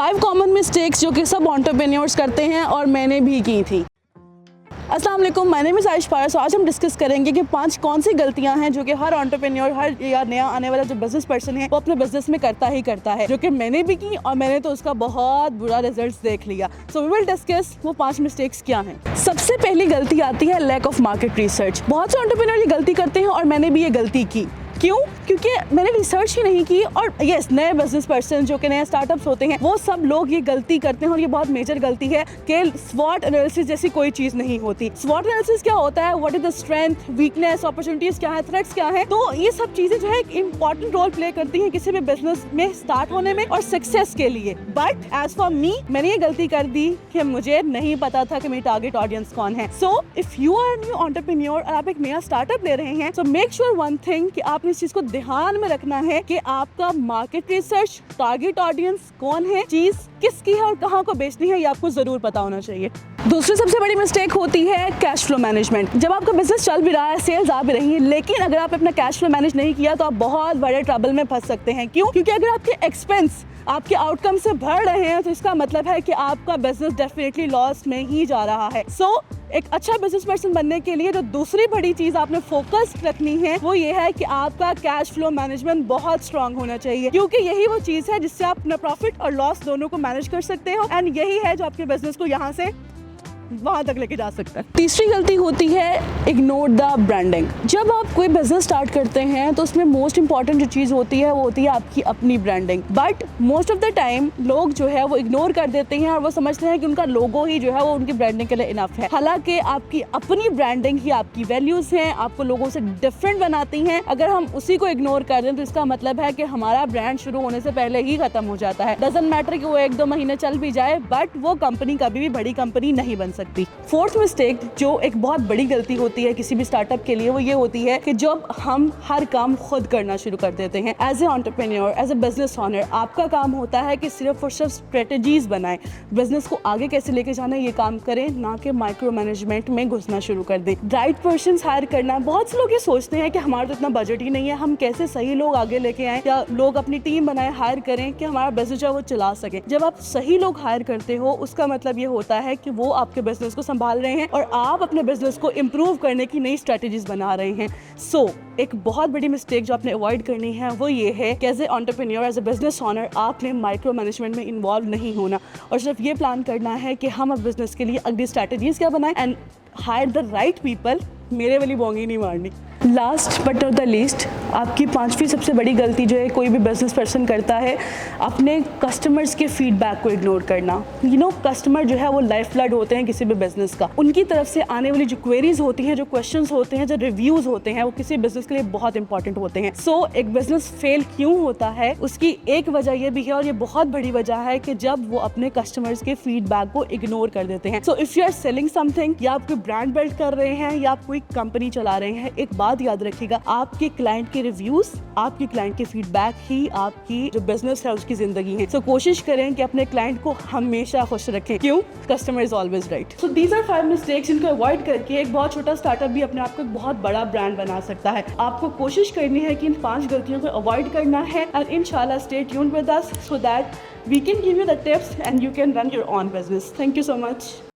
5 common mistakes जो कि सब एंटरप्रेन्योर्स करते हैं और मैंने भी की थी। अस्सलाम वालेकुम, माय नेम इज़ आयश पारस। आज हम डिस्कस करेंगे कि 5 कौन सी गलतियां हैं जो कि हर एंटरप्रेन्योर, हर या नया आने वाला जो बिजनेस पर्सन है वो अपने बिजनेस में करता है, जो कि मैंने भी की और मैंने तो उसका बहुत बुरा रिजल्ट देख लिया। सो वी विल डिस्कस वो 5 मिस्टेक्स क्या हैं। सबसे पहली गलती आती है लैक ऑफ मार्केट रिसर्च। बहुत से एंटरप्रेन्योर ये गलती करते हैं और मैंने भी ये गलती की। क्यों? क्योंकि मैंने रिसर्च ही नहीं की। और यस, नए बिजनेस पर्सन जो कि नए स्टार्टअप्स होते हैं वो सब लोग ये गलती करते हैं और ये बहुत मेजर गलती है कि स्वॉट एनालिसिस जैसी कोई चीज़ नहीं होती। स्वॉट एनालिसिस क्या होता है? What is the strength, weakness, opportunities क्या है, थ्रेट्स क्या है। तो ये सब चीज़ें जो है एक इंपॉर्टेंट रोल प्ले करती हैं किसी भी बिजनेस में स्टार्ट होने में और सक्सेस के लिए। बट एज फॉर मी, मैंने ये गलती कर दी कि मुझे नहीं पता था कि मेरी टारगेट ऑडियंस कौन है। So if you are new entrepreneur और आप एक नया स्टार्टअप ले रहे हैं, so make sure one thing कि आपने इस चीज को ध्यान में रखना है कि आपका मार्केट रिसर्च, टारगेट ऑडियंस कौन है, चीज किसकी है और कहाँ को बेचनी है, ये आपको जरूर पता होना चाहिए। दूसरी सबसे बड़ी मिस्टेक होती है कैश फ्लो मैनेजमेंट। जब आपका बिजनेस चल भी रहा है, सेल्स आ भी रही है, लेकिन अगर आप अपना कैश फ्लो मैनेज नहीं किया तो आप बहुत बड़े ट्रबल में फंस सकते हैं। क्यों? क्योंकि अगर आपके एक्सपेंस आपके आउटकम से बढ़ रहे हैं तो इसका मतलब है कि आपका बिजनेस डेफिनेटली लॉस में ही जा रहा है। सो एक अच्छा बिजनेस पर्सन बनने के लिए जो दूसरी बड़ी चीज आपने फोकस रखनी है वो ये है कि आपका कैश फ्लो मैनेजमेंट बहुत स्ट्रांग होना चाहिए, क्योंकि यही वो चीज है जिससे आप अपना प्रॉफिट और लॉस दोनों को मैनेज कर सकते हो एंड यही है जो आपके बिजनेस को यहाँ से वहां तक लेके जा सकता है। तीसरी गलती होती है इग्नोर द ब्रांडिंग। जब आप कोई बिजनेस स्टार्ट करते हैं तो उसमें मोस्ट इंपॉर्टेंट जो चीज़ होती है वो होती है आपकी अपनी branding. But most of the time लोग जो है वो इग्नोर कर देते हैं और वो समझते हैं कि उनका लोगो ही जो है वो उनकी ब्रांडिंग के लिए इनफ है। हालांकि आपकी अपनी ब्रांडिंग ही आपकी वैल्यूज हैं, आपको लोगों से डिफरेंट बनाती हैं। अगर हम उसी को इग्नोर कर दें तो इसका मतलब है कि हमारा ब्रांड शुरू होने से पहले ही खत्म हो जाता है। डजंट मैटर कि वो 1-2 महीने चल भी जाए, बट वो कंपनी कभी भी बड़ी कंपनी नहीं बन सकती। फोर्थ मिस्टेक जो एक बहुत बड़ी गलती होती है किसी भी स्टार्टअप के लिए वो ये होती है कि जब हम हर काम खुद करना शुरू कर देते हैं। As a entrepreneur, as a business owner, आपका काम होता है कि सिर्फ और सिर्फ स्ट्रेटजीज बनाएं, बिजनेस को आगे कैसे लेके जाना है ये काम करें, ना कि माइक्रो मैनेजमेंट में घुसना शुरू कर दें। राइट पर्सन हायर करना। बहुत से लोग ये सोचते हैं कि हमारा तो इतना बजट ही नहीं है, हम कैसे सही लोग आगे लेके आए या लोग अपनी टीम बनाए, हायर करें कि हमारा बिजनेस जो है वो चला सके। जब आप सही लोग हायर करते हो उसका मतलब ये होता है कि वो आपके बिजनेस को संभाल रहे हैं और आप अपने बिजनेस को इम्प्रूव करने की नई स्ट्रेटजीज बना रहे हैं। सो एक बहुत बड़ी मिस्टेक जो आपने अवॉइड करनी है वो ये है कि as a entrepreneur, as a business owner, आपने माइक्रो मैनेजमेंट में इन्वॉल्व नहीं होना और सिर्फ ये प्लान करना है कि हम अब बिजनेस के लिए अगली स्ट्रेटजीज क्या बनाएं and hire the right people. मेरे वाली बोंगी नहीं मारनी। Last but not the least, आपकी 5वीं सबसे बड़ी गलती जो है कोई भी बिजनेस पर्सन करता है, अपने कस्टमर्स के फीडबैक को इग्नोर करना। कस्टमर जो है वो लाइफ ब्लड होते हैं किसी भी बिजनेस का। उनकी तरफ से आने वाली जो क्वेरीज होती हैं, जो क्वेश्चंस होते हैं, जो रिव्यूज होते हैं, वो किसी बिजनेस के लिए बहुत इंपॉर्टेंट होते हैं। सो एक बिजनेस फेल क्यों होता है उसकी एक वजह ये भी है और ये बहुत बड़ी वजह है कि जब वो अपने कस्टमर्स के फीडबैक को इग्नोर कर देते हैं। So if you are selling something या आप कोई ब्रांड बिल्ड कर रहे हैं या आप कोई कंपनी चला रहे हैं, एक बात याद रखिएगा, आपके क्लाइंट के रिव्यूज, आपके क्लाइंट के फीडबैक ही आपकी जो बिजनेस है उसकी जिंदगी है। सो कोशिश करें कि अपने क्लाइंट को हमेशा खुश रखें। क्यों? Customer is always right. So these are 5 mistakes जिनको अवॉइड करके एक बहुत छोटा स्टार्टअप भी अपने आप को एक बहुत बड़ा ब्रांड बना सकता है। आपको कोशिश करनी है कि इन 5 गलतियों को अवॉइड करना है एंड इंशाल्लाह stay tuned with us so that we can give you the tips and you can run your own business. Thank you so much.